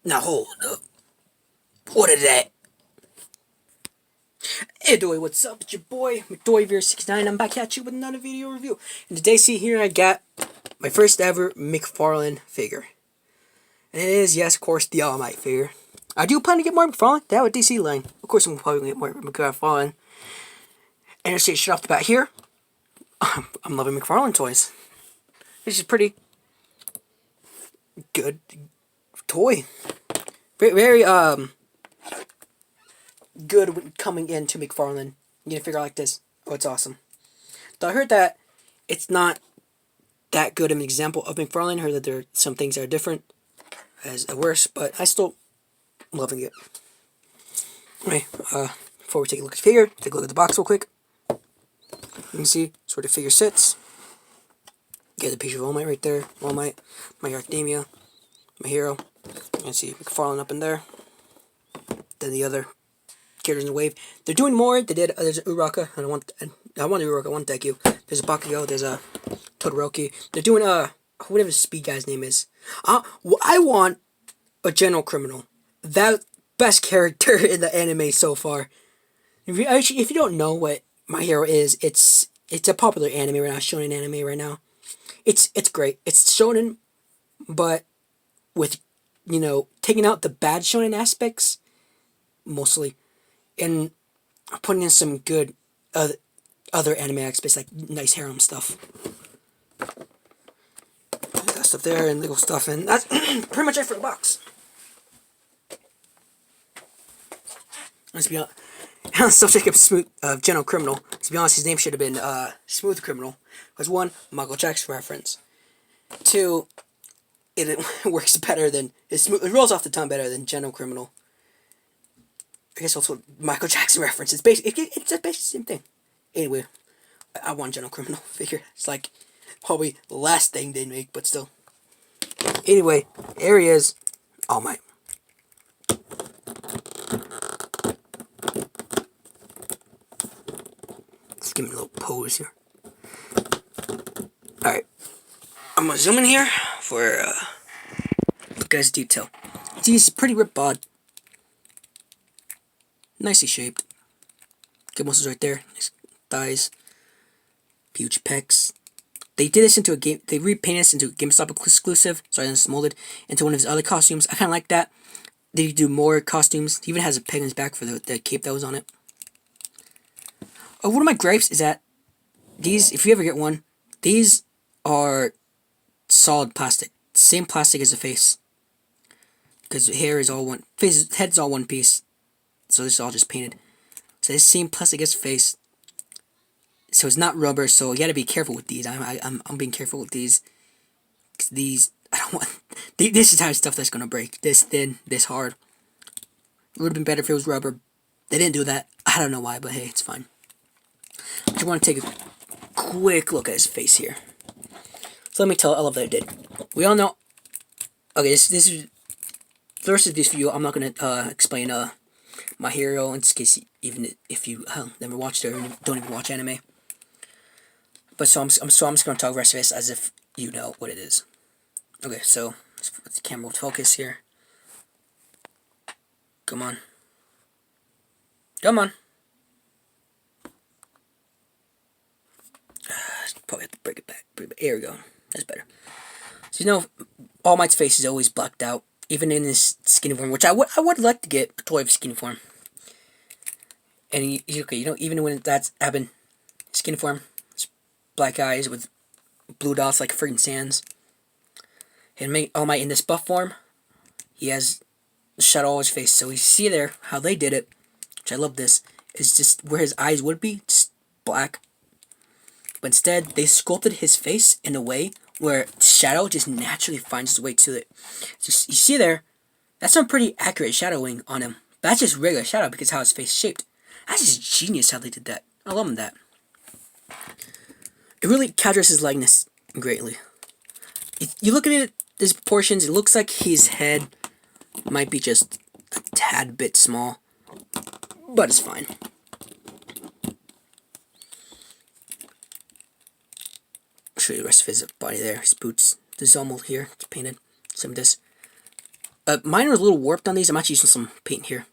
Now hold up. What is that? Hey Doy, what's up? It's your boy, McToyReviewer69. I'm back at you with another video review. And today, see here, I got my first ever McFarlane figure. And it is, yes, of course, the Almight figure. I do plan to get more McFarlane. That with DC line. Of course, I'm probably going to get more McFarlane. And to say straight off the bat here, I'm loving McFarlane toys. This is pretty good toy. Very good when coming into McFarlane. You get a figure like this. Oh, it's awesome. Though I heard that it's not that good of an example of McFarlane. I heard that there are some things that are different, as worse, but I still loving it. Anyway, before we take a look at the figure, take a look at the box real quick. You can see sort of figure sits. Get the picture of Almight right there. Almight, my Acadamia, my hero. You can see McFarlane up in there. Then the other characters in the wave. They're doing more. They did. There's Uraka. I want Uraka. I want Deku. There's a Bakugo. There's a Todoroki. They're doing whatever the speed guy's name is. I want a General Criminal. That best character in the anime so far. If you don't know what my hero is, it's a popular anime right now. Shonen anime right now. It's great. It's shonen, but with taking out the bad shonen aspects mostly, and putting in some good other anime aspects like nice harem stuff. That stuff there and legal stuff, and that's pretty much it for the box. Let's be honest. Subject of Smooth General Criminal. To be honest, his name should have been Smooth Criminal. Because one, Michael Jackson reference. Two, it works better than it rolls off the tongue better than General Criminal. I guess also Michael Jackson reference. It's basically the same thing. Anyway, I want General Criminal figure. It's like probably the last thing they make, but still. Anyway, here he is. Almight. Let's give him a little pose here. Alright. I'm gonna zoom in here for look at his detail. See, he's pretty ripped bod. Nicely shaped. Good muscles right there. Nice thighs. Huge pecs. They did this into a game. They repainted this into a GameStop exclusive. So it's molded into one of his other costumes. I kind of like that. They do more costumes. He even has a peg in his back for the cape that was on it. One of my gripes is that these, if you ever get one, these are solid plastic. Same plastic as the face. Because the hair is all one. Head's all one piece. So this is all just painted. So this same plastic as the face. So it's not rubber. So you gotta be careful with these. I'm being careful with these. Cause these, I don't want. This is the type of stuff that's gonna break. This thin, this hard. It would have been better if it was rubber. They didn't do that. I don't know why, but hey, it's fine. I just want to take a quick look at his face here. So let me tell all of that I did. We all know. Okay, this is the rest of this video. I'm not gonna explain my hero in case even if you never watched it or don't even watch anime. But so I'm just gonna talk the rest of this as if you know what it is. Okay, so let's put the camera to focus here. Come on. Come on. Probably have to break it back. There we go. That's better. So All Might's face is always blacked out, even in his skinny form, which I would like to get a toy of skinny form. And okay, even when that's happened, skinny form, it's black eyes with blue dots like friggin' sands. And All Might in this buff form, he has shadow on his face. So you see there how they did it, which I love. This is just where his eyes would be, just black. But instead, they sculpted his face in a way where shadow just naturally finds its way to it. So you see there, that's some pretty accurate shadowing on him. That's just regular shadow because how his face is shaped. That's just genius how they did that. I love that. It really captures his likeness greatly. If you look at it, his proportions, it looks like his head might be just a tad bit small. But it's fine. Show you the rest of his body there. His boots. The Zommel here. It's painted. Some of this. Mine are a little warped on these. I'm actually using some paint here.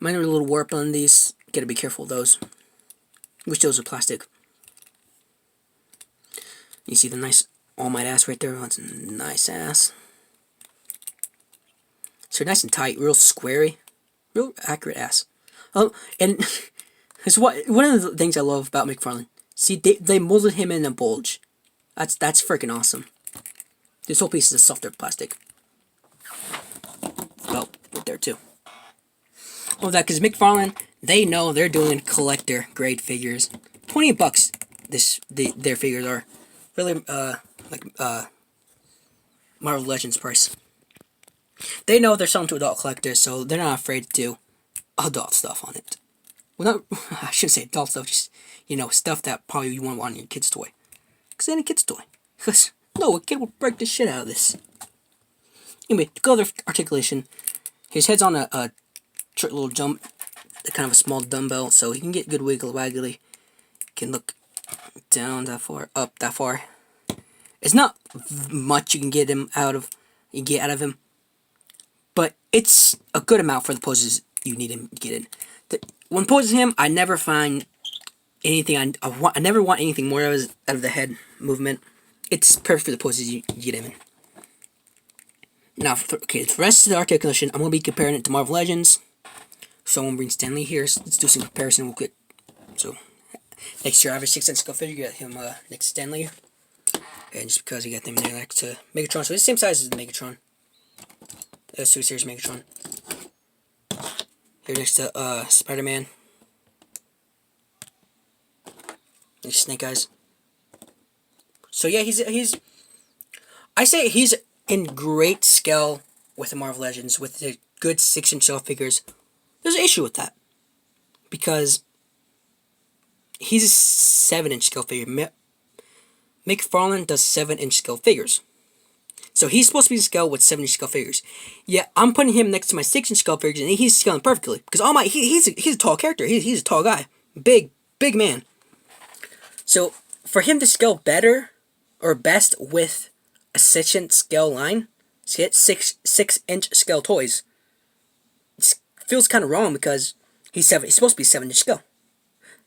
Mine are a little warped on these. Gotta be careful of those. Wish those are plastic. You see the nice Almight ass right there? That's a nice ass. So nice and tight, real squarey, real accurate ass. Oh, and it's one of the things I love about McFarlane. See, they molded him in a bulge. That's freaking awesome. This whole piece is a softer plastic. Well, right there too. Well, that because McFarlane, they know they're doing collector grade figures. $28. Their figures are really Marvel Legends price. They know they're selling to adult collectors, so they're not afraid to do adult stuff on it. Well, not I shouldn't say adult stuff, just stuff that probably you want on your kid's toy. Because it ain't a kid's toy. Because no, a kid will break the shit out of this. Anyway, to color articulation, his head's on a little jump, kind of a small dumbbell, so he can get good wiggly. Can look down that far, up that far. It's not much you can get out of him, but it's a good amount for the poses you need him to get in. When posing him, I never find anything. I never want anything more out of the head movement. It's perfect for the poses you get him in. Now, for the rest of the articulation, I'm going to be comparing it to Marvel Legends. So I'm going to bring Stan Lee here. Let's do some comparison real quick. So, next to your average 6-inch scale figure, you got him next to Stan Lee. And just because you got them there next to Megatron. So it's the same size as the Megatron. Suit Series Megatron. Here next to Spider-Man. Next to Snake Eyes. So yeah, I say he's in great scale with the Marvel Legends, with the good 6-inch scale figures. There's an issue with that. Because he's a 7-inch scale figure. McFarlane does 7-inch scale figures. So he's supposed to be scale with 7-inch scale figures. Yeah, I'm putting him next to my 6-inch scale figures, and he's scaling perfectly. Because Almight, he's a tall character. He's a tall guy. Big man. So for him to scale better or best with a 6-inch scale line, 6-inch scale toys, it feels kind of wrong because he's supposed to be 7-inch scale.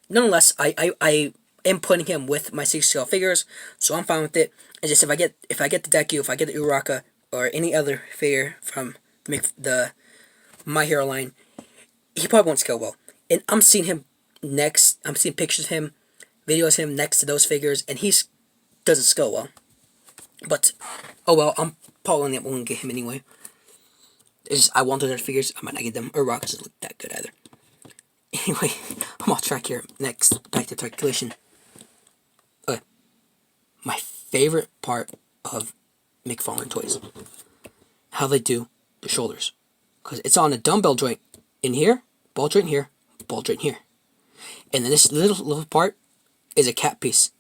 Nonetheless, I am putting him with my 6 scale figures, so I'm fine with it. And just if I get the Deku, if I get the Uraraka, or any other figure from the My Hero line, he probably won't scale well. And I'm seeing pictures of him, videos of him next to those figures, and he doesn't scale well. But oh well, I'm probably not going to get him anyway. It's just I want those figures. I might not get them. Uraraka doesn't look that good either. Anyway, I'm off track here. Next, back to articulation. My favorite part of McFarlane toys, how they do the shoulders, because it's on a dumbbell joint in here, ball joint here, ball joint here, and then this little part is a cap piece.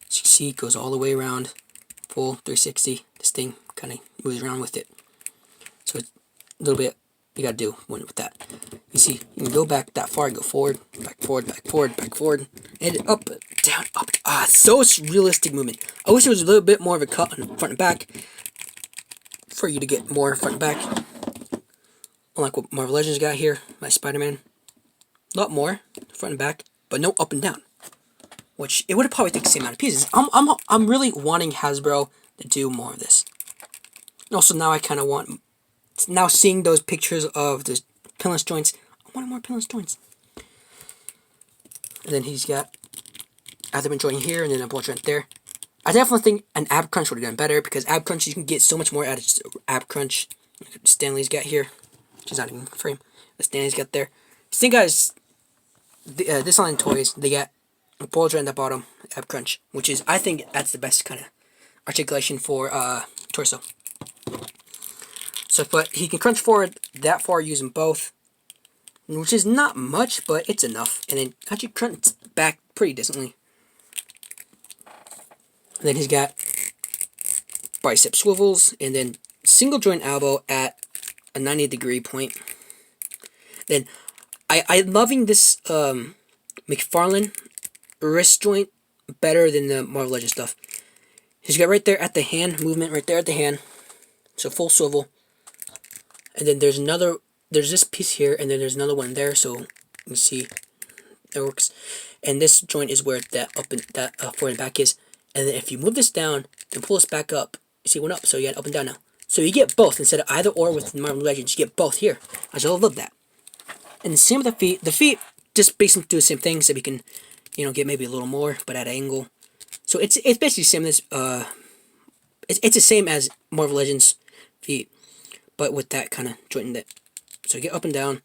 As you see, it goes all the way around, full 360. This thing kind of moves around with it, so it's a little bit you gotta do with that. You see, you can go back that far, go forward, back forward, back forward, back forward, and up, down, up. So realistic movement. I wish there was a little bit more of a cut on front and back for you to get more front and back. Unlike what Marvel Legends got here, my Spider-Man. A lot more front and back, but no up and down. Which it would have probably taken the same amount of pieces. I'm really wanting Hasbro to do more of this. And also now I kind of want. Now seeing those pictures of the pinless joints, I want more pinless joints. And then he's got abdomen joint here, and then a ball joint there. I definitely think an ab crunch would have done better, because ab crunch, you can get so much more out of just ab crunch. Stanley's got here. She's not even in frame. The Stanley's got there. Snake Eyes, this line of toys, they got a ball joint at the bottom, ab crunch, which is, I think that's the best kind of articulation for torso. So, but he can crunch forward that far using both, which is not much, but it's enough. And then actually crunch back pretty decently. And then he's got bicep swivels, and then single joint elbow at a 90-degree point. Then I'm loving this McFarlane wrist joint better than the Marvel Legends stuff. He's got right there at the hand movement, right there at the hand. So full swivel. And then there's this piece here, and then there's another one there. So you can see it works. And this joint is where that up and that forward and back is. And then if you move this down and pull this back up, you see it went up. So you got up and down now. So you get both instead of either or with Marvel Legends. You get both here. I just love that. And the same with the feet. The feet just basically do the same thing, so we can, get maybe a little more, but at an angle. So it's basically the same as it's the same as Marvel Legends feet, but with that kind of joint in it. So you get up and down,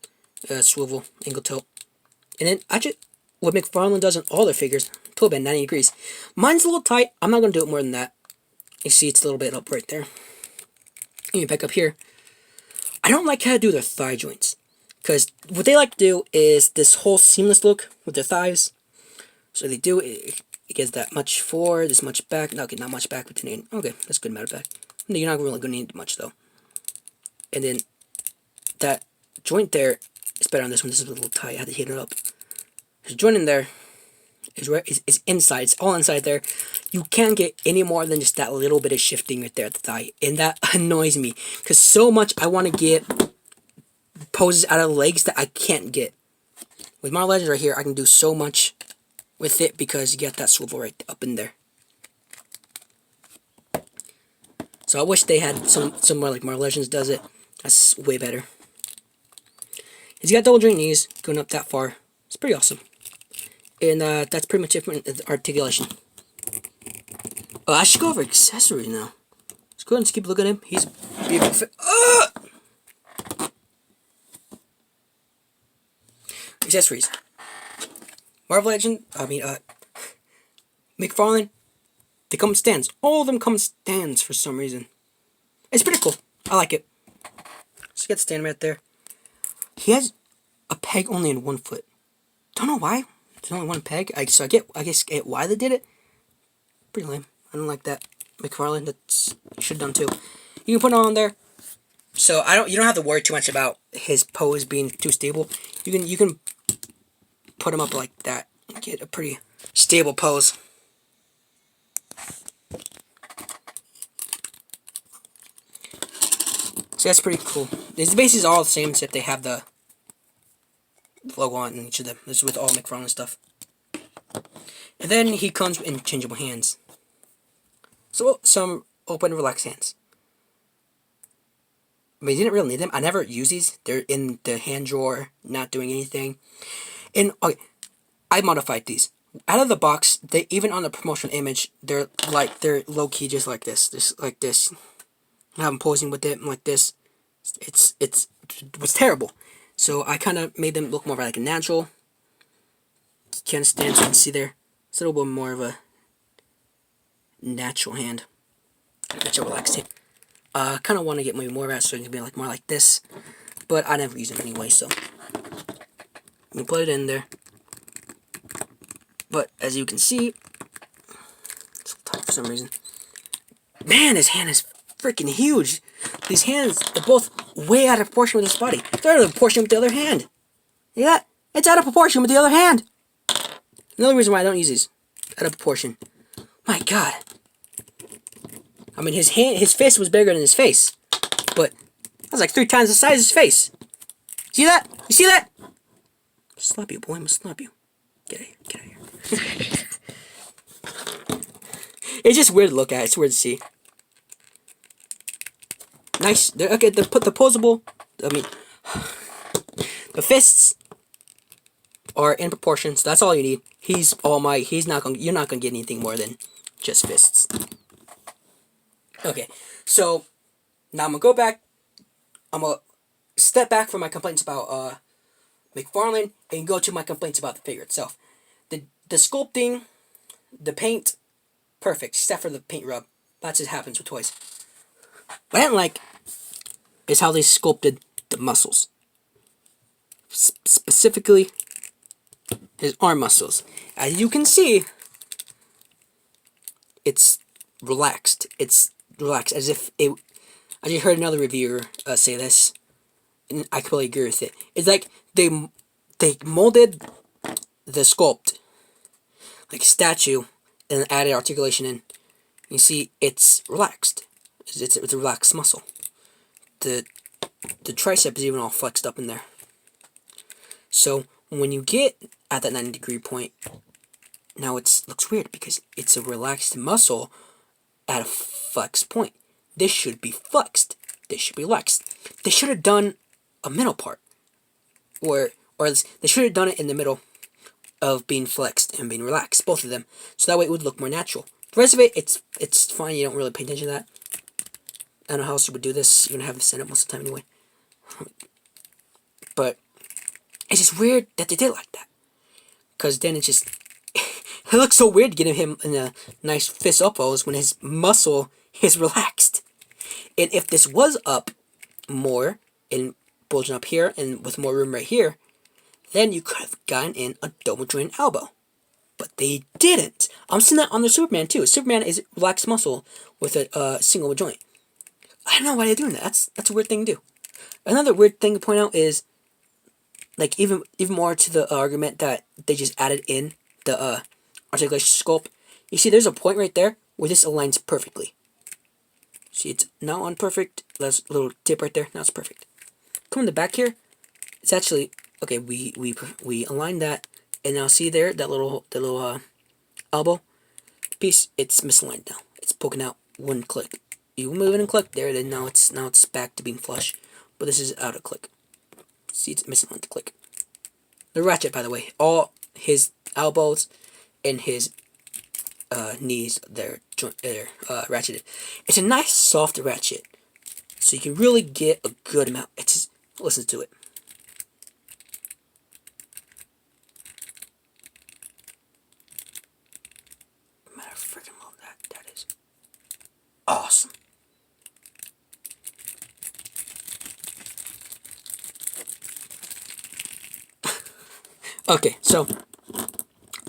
swivel, angle tilt, and then what McFarlane does on all their figures, tilt bend 90 degrees. Mine's a little tight. I'm not gonna do it more than that. You see, it's a little bit up right there. And you back up here. I don't like how to do their thigh joints, because what they like to do is this whole seamless look with their thighs. So they do it gets that much forward, this much back. No, okay, not much back, but you need. Okay, that's a good amount of back. No, you're not really gonna need much though. And then that joint there is better on this one. This is a little tight. I had to heat it up. There's a joint in there. Is inside. It's all inside there. You can't get any more than just that little bit of shifting right there at the thigh, and that annoys me because so much I want to get poses out of the legs that I can't get. With Marvel Legends right here, I can do so much with it because you get that swivel right up in there. So I wish they had somewhere like Marvel Legends does it. That's way better. He's got double joint knees going up that far. It's pretty awesome. And that's pretty much it for the articulation. Oh, I should go over accessories now. Let's go ahead and just keep looking at him. He's beautiful fit. Accessories. Marvel Legend, McFarlane, they come in stands. All of them come in stands for some reason. It's pretty cool. I like it. So you got the stand right there. He has a peg only in one foot. Don't know why. There's only one peg. I guess why they did it. Pretty lame. I don't like that. McFarlane, that's should have done too. You can put it on there. So you don't have to worry too much about his pose being too stable. You can put him up like that and get a pretty stable pose. So that's pretty cool. The base is all the same except they have the logo on each of them. This is with all McFarlane stuff. And then he comes in changeable hands. So some open and relaxed hands. I mean, you didn't really need them. I never use these. They're in the hand drawer, not doing anything. And okay, I modified these. Out of the box, even on the promotional image, they're low key just like this. Just like this. I have them posing with it like this. It was terrible. So I kind of made them look more like a natural. Kind of stand so you can see there. It's a little bit more of a natural hand. Natural relaxed hand. Kind of want to get maybe more of that so it can be like more like this. But I never use them anyway, so. You put it in there. But as you can see, it's tight for some reason. Man, his hand is freaking huge. These hands are both way out of proportion with his body. They're out of proportion with the other hand. See that? It's out of proportion with the other hand. Another reason why I don't use these. Out of proportion. My God. I mean, his fist was bigger than his face. But that's like 3 times the size of his face. See that? You see that? Slap you, boy. I'm gonna slap you. Get out of here. It's just weird to look at. It's weird to see. Nice. Okay, the posable. I mean, the fists are in proportion. So that's all you need. He's Almight. You're not gonna get anything more than just fists. Okay, so now I'm gonna go back. I'm gonna step back from my complaints about McFarlane and go to my complaints about the figure itself. The sculpting, the paint, perfect, except for the paint rub. That just happens with toys. What I didn't like is how they sculpted the muscles. Specifically, his arm muscles. As you can see, it's relaxed. It's relaxed as if it. I just heard another reviewer say this, and I completely agree with it. It's like they molded the sculpt like a statue and added articulation in. You see, it's relaxed. It's a relaxed muscle. The the tricep is even all flexed up in there. So when you get at that 90-degree point, now it looks weird because it's a relaxed muscle at a flexed point. This should be flexed. This should be relaxed. They should have done a middle part, or they should have done it in the middle of being flexed and being relaxed, both of them, so that way it would look more natural. The rest of it, it's fine. You don't really pay attention to that. I don't know how else you would do this. You're gonna have to stand up most of the time anyway. But it's just weird that they did it like that, because then it just it looks so weird getting him in a nice fist up pose when his muscle is relaxed. And if this was up more and bulging up here and with more room right here, then you could have gotten in a double joint elbow. But they didn't. I'm seeing that on the Superman too. Superman is relaxed muscle with a single joint. I don't know why they're doing that. That's a weird thing to do. Another weird thing to point out is, like, even more to the argument that they just added in the articulation sculpt. You see, there's a point right there where this aligns perfectly. See, it's now unperfect. There's a little tip right there. Now it's perfect. Come in the back here. It's actually okay. We aligned that, and now see there that little elbow piece. It's misaligned now. It's poking out one click. You move it and click there. Then now it's back to being flush. But this is out of click. See, it's misaligned to click. The ratchet, by the way, all his elbows and his knees, they're ratcheted. It's a nice soft ratchet, so you can really get a good amount. It's just, listen to it. Man, I freaking love that. That is awesome. Okay, so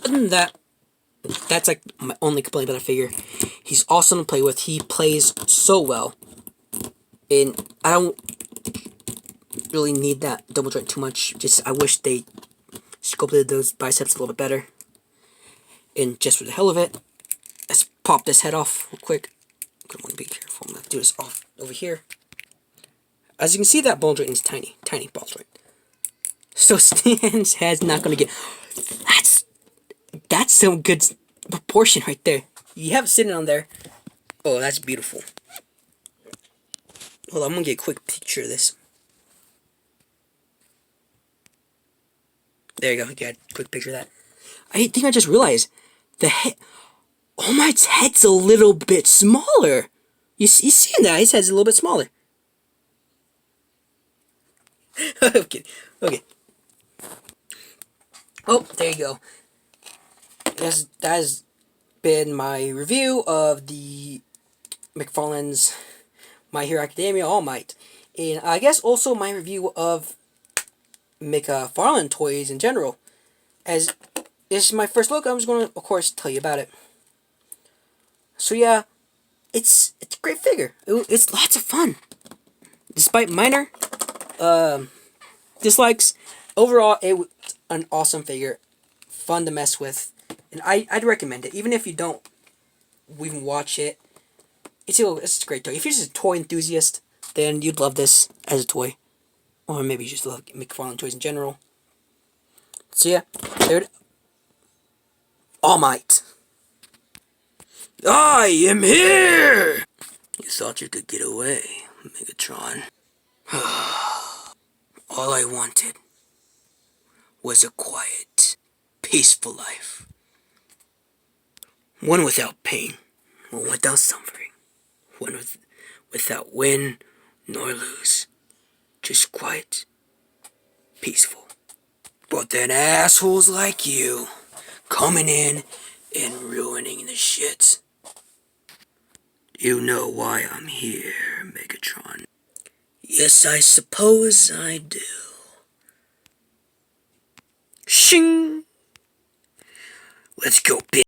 other than that, that's like my only complaint about the figure. He's awesome to play with. He plays so well, and I don't really need that double joint too much. Just I wish they sculpted those biceps a little bit better. And just for the hell of it, let's pop this head off real quick. I want to be careful. I'm gonna do this off over here. As you can see, that ball joint is tiny ball joint. So Stan's head's not gonna get. That's some good proportion right there. You have it sitting on there. Oh, that's beautiful. Hold on, I'm gonna get a quick picture of this. There you go. Yeah, quick picture of that. I think I just realized the head. Almight's head's a little bit smaller. You seeing that? His head's a little bit smaller. Okay. Oh, there you go. That has been my review of the McFarlane's My Hero Academia Almight. And I guess also my review of McFarlane toys in general. As this is my first look, I'm just going to, of course, tell you about it. So yeah, it's a great figure. It's lots of fun. Despite minor dislikes, overall, it's an awesome figure. Fun to mess with. And I'd recommend it. Even if you don't even watch it, it's a great toy. If you're just a toy enthusiast, then you'd love this as a toy. Or maybe you just love McFarlane toys in general. So yeah, there it. Almight. I am here! You thought you could get away, Megatron. All I wanted was a quiet, peaceful life. One without pain, one without suffering, one without win nor lose. Just quiet, peaceful. But then assholes like you coming in and ruining the shit. You know why I'm here, Megatron. Yes, I suppose I do. Shing! Let's go, bitch.